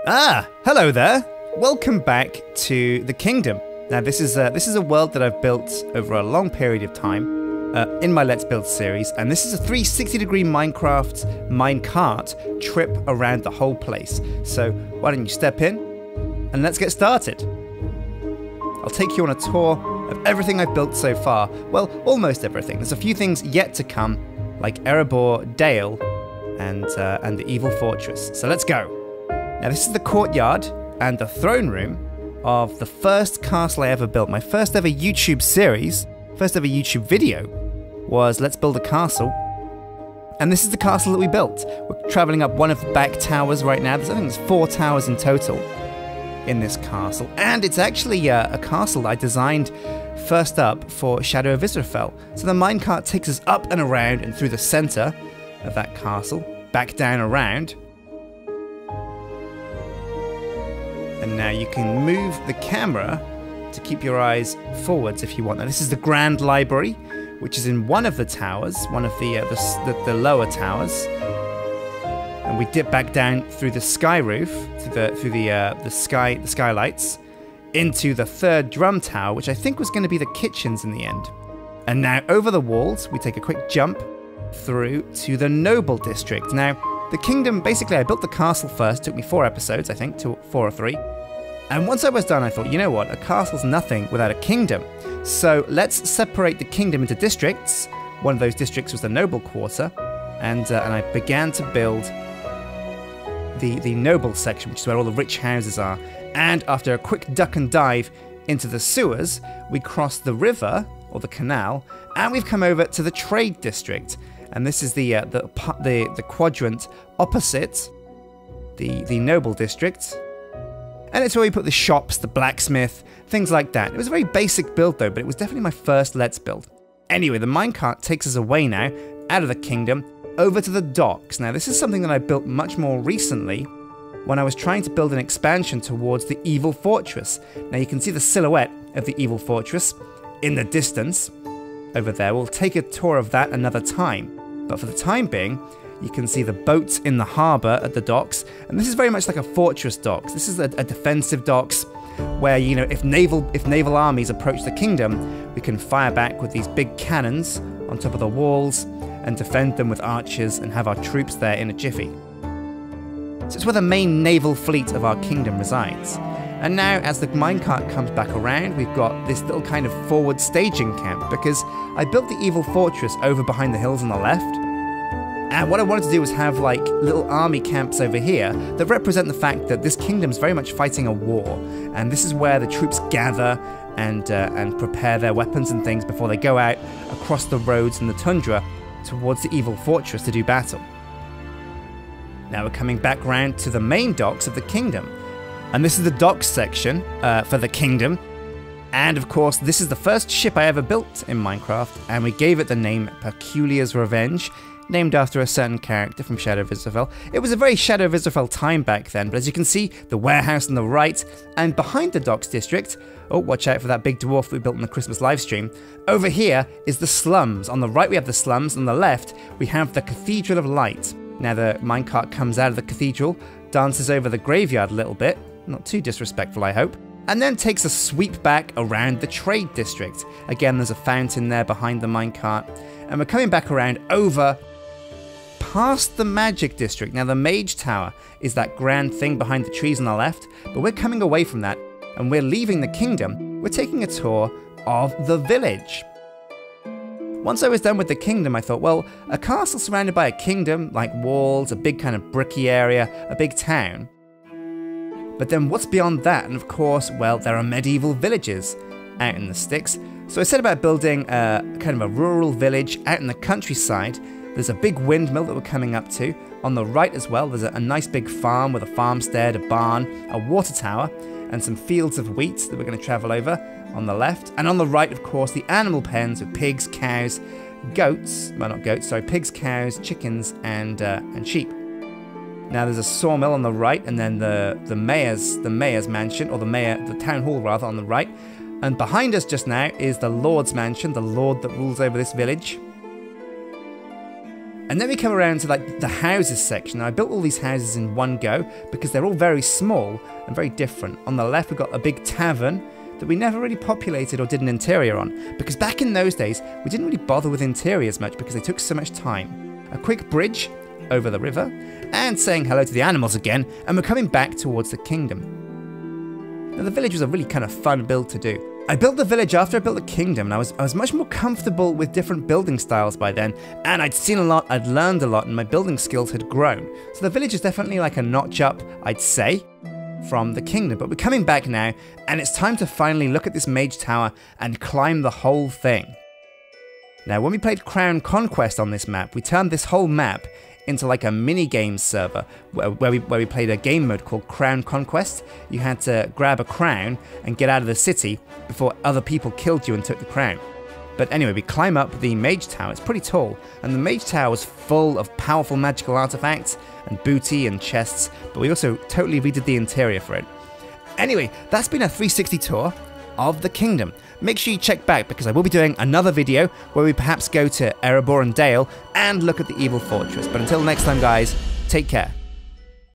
Hello there. Welcome back to the kingdom. Now, this is a world that I've built over a long period of time in my Let's Build series, and this is a 360-degree Minecraft minecart trip around the whole place. So why don't you step in and let's get started. I'll take you on a tour of everything I've built so far. Well, almost everything. There's a few things yet to come, like Erebor Dale and the Evil Fortress. So let's go. Now, this is the courtyard and the throne room of the first castle I ever built. My first ever YouTube series, first ever YouTube video was Let's Build a Castle. And this is the castle that we built. We're traveling up one of the back towers right now. I think there's 4 towers in total in this castle. And it's actually a castle I designed first up for Shadow of Israfel. So the minecart takes us up and around and through the center of that castle, back down around. And now you can move the camera to keep your eyes forwards if you want. Now, this is the Grand Library, which is in one of the towers, one of the lower towers. And we dip back down through the sky roof, through the skylights, into the third drum tower, which I think was going to be the kitchens in the end. And now over the walls, we take a quick jump through to the Noble District. Now, the kingdom, basically I built the castle first, it took me 4 episodes, I think, 4 or 3. And once I was done, I thought, you know what, a castle's nothing without a kingdom. So let's separate the kingdom into districts. One of those districts was the Noble Quarter, and I began to build the Noble section, which is where all the rich houses are. And after a quick duck and dive into the sewers, we crossed the river, or the canal, and we've come over to the Trade District. And this is the quadrant opposite the Noble District. And it's where we put the shops, the blacksmith, things like that. It was a very basic build though, but it was definitely my first Let's Build. Anyway, the minecart takes us away now, out of the kingdom, over to the docks. Now, this is something that I built much more recently when I was trying to build an expansion towards the Evil Fortress. Now, you can see the silhouette of the Evil Fortress in the distance over there. We'll take a tour of that another time. But for the time being, you can see the boats in the harbour at the docks, and this is very much like a fortress docks. This is a defensive docks where, you know, if naval armies approach the kingdom, we can fire back with these big cannons on top of the walls and defend them with archers and have our troops there in a jiffy. So it's where the main naval fleet of our kingdom resides. And now, as the minecart comes back around, we've got this little kind of forward staging camp, because I built the Evil Fortress over behind the hills on the left. And what I wanted to do was have like little army camps over here that represent the fact that this kingdom's very much fighting a war. And this is where the troops gather and prepare their weapons and things before they go out across the roads and the tundra towards the Evil Fortress to do battle. Now we're coming back round to the main docks of the kingdom. And this is the docks section for the kingdom. And of course, this is the first ship I ever built in Minecraft, and we gave it the name Peculiar's Revenge, named after a certain character from Shadow of Israfel. It was a very Shadow of Israfel time back then, but as you can see, the warehouse on the right, and behind the docks district, oh, watch out for that big dwarf that we built in the Christmas livestream, over here is the slums. On the right we have the slums, on the left we have the Cathedral of Light. Now the minecart comes out of the cathedral, dances over the graveyard a little bit, not too disrespectful I hope, and then takes a sweep back around the Trade District. Again, there's a fountain there behind the minecart, and we're coming back around over past the Magic District. Now, the Mage Tower is that grand thing behind the trees on the left, but we're coming away from that, and we're leaving the kingdom. We're taking a tour of the village. Once I was done with the kingdom, I thought, well, a castle surrounded by a kingdom, like walls, a big kind of bricky area, a big town. But then what's beyond that? And of course, well, there are medieval villages out in the sticks. So I set about building kind of a rural village out in the countryside. There's a big windmill that we're coming up to. On the right as well, there's a nice big farm with a farmstead, a barn, a water tower, and some fields of wheat that we're going to travel over on the left. And on the right, of course, the animal pens with pigs, cows, goats, well, not goats, sorry, pigs, cows, chickens, and sheep. Now there's a sawmill on the right, and then the mayor's mansion, or the town hall rather, on the right. And behind us just now is the Lord's mansion, the Lord that rules over this village. And then we come around to like the houses section. Now, I built all these houses in one go because they're all very small and very different. On the left, we've got a big tavern that we never really populated or did an interior on, because back in those days, we didn't really bother with interiors much because they took so much time. A quick bridge over the river, and saying hello to the animals again, and we're coming back towards the kingdom. Now, the village was a really kind of fun build to do. I built the village after I built the kingdom, and I was much more comfortable with different building styles by then, and I'd seen a lot, I'd learned a lot, and my building skills had grown. So the village is definitely like a notch up, I'd say, from the kingdom. But we're coming back now, and it's time to finally look at this mage tower and climb the whole thing. Now, when we played Crown Conquest on this map, we turned this whole map into like a mini-game server where we played a game mode called Crown Conquest. You had to grab a crown and get out of the city before other people killed you and took the crown. But anyway, we climb up the mage tower. It's pretty tall, and the mage tower was full of powerful magical artifacts and booty and chests, but we also totally redid the interior for it. Anyway, that's been a 360 tour of the kingdom. Make sure you check back, because I will be doing another video where we perhaps go to Erebor and Dale and look at the evil fortress. But until next time, guys, take care.